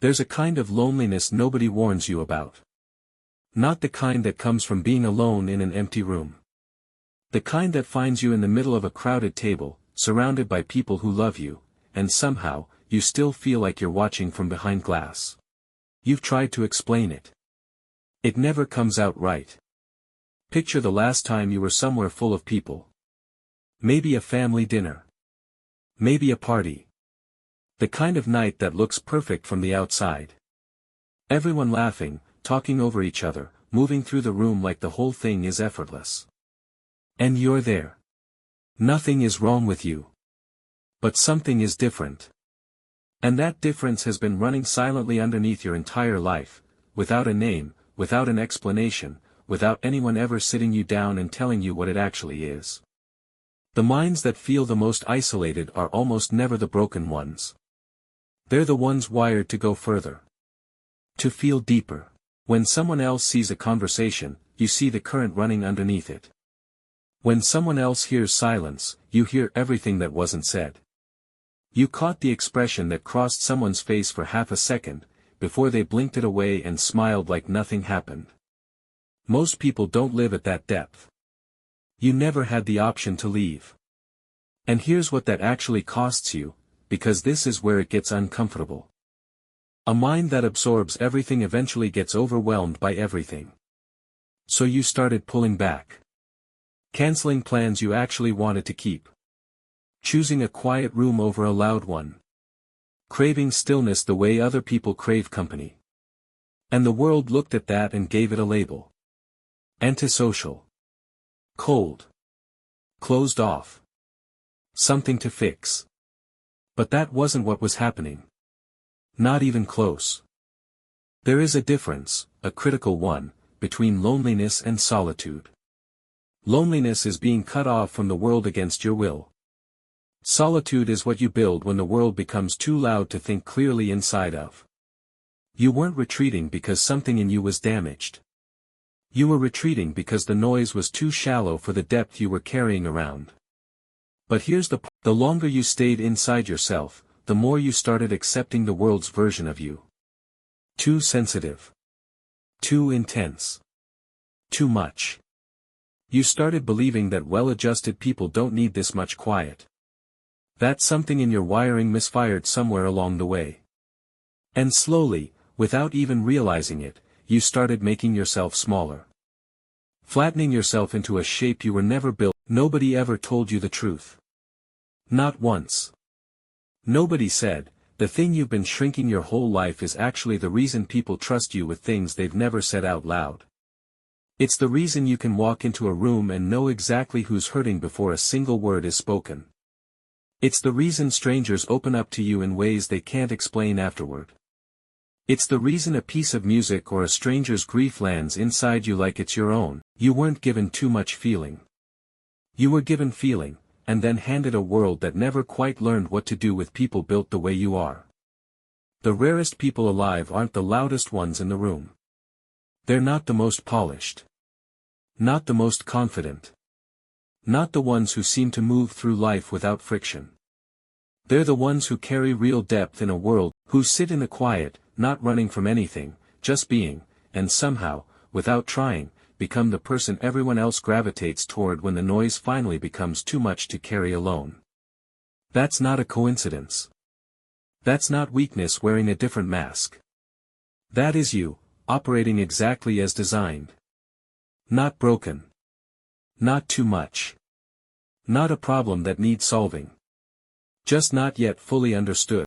There's a kind of loneliness nobody warns you about. Not the kind that comes from being alone in an empty room. The kind that finds you in the middle of a crowded table, surrounded by people who love you, and somehow, you still feel like you're watching from behind glass. You've tried to explain it. It never comes out right. Picture the last time you were somewhere full of people. Maybe a family dinner. Maybe a party. The kind of night that looks perfect from the outside. Everyone laughing, talking over each other, moving through the room like the whole thing is effortless. And you're there. Nothing is wrong with you. But something is different. And that difference has been running silently underneath your entire life, without a name, without an explanation, without anyone ever sitting you down and telling you what it actually is. The minds that feel the most isolated are almost never the broken ones. They're the ones wired to go further. To feel deeper. When someone else sees a conversation, you see the current running underneath it. When someone else hears silence, you hear everything that wasn't said. You caught the expression that crossed someone's face for half a second, before they blinked it away and smiled like nothing happened. Most people don't live at that depth. You never had the option to leave. And here's what that actually costs you, because this is where it gets uncomfortable. A mind that absorbs everything eventually gets overwhelmed by everything. So you started pulling back. Canceling plans you actually wanted to keep. Choosing a quiet room over a loud one. Craving stillness the way other people crave company. And the world looked at that and gave it a label. Antisocial. Cold. Closed off. Something to fix. But that wasn't what was happening. Not even close. There is a difference, a critical one, between loneliness and solitude. Loneliness is being cut off from the world against your will. Solitude is what you build when the world becomes too loud to think clearly inside of. You weren't retreating because something in you was damaged. You were retreating because the noise was too shallow for the depth you were carrying around. But here's the longer you stayed inside yourself, the more you started accepting the world's version of you. Too sensitive. Too intense. Too much. You started believing that well-adjusted people don't need this much quiet. That something in your wiring misfired somewhere along the way. And slowly, without even realizing it, you started making yourself smaller. Flattening yourself into a shape you were never built. Nobody ever told you the truth. Not once. Nobody said, the thing you've been shrinking your whole life is actually the reason people trust you with things they've never said out loud. It's the reason you can walk into a room and know exactly who's hurting before a single word is spoken. It's the reason strangers open up to you in ways they can't explain afterward. It's the reason a piece of music or a stranger's grief lands inside you like it's your own. You weren't given too much feeling. You were given feeling, and then handed a world that never quite learned what to do with people built the way you are. The rarest people alive aren't the loudest ones in the room. They're not the most polished. Not the most confident. Not the ones who seem to move through life without friction. They're the ones who carry real depth in a world, who sit in the quiet, not running from anything, just being, and somehow, without trying, become the person everyone else gravitates toward when the noise finally becomes too much to carry alone. That's not a coincidence. That's not weakness wearing a different mask. That is you, operating exactly as designed. Not broken. Not too much. Not a problem that needs solving. Just not yet fully understood.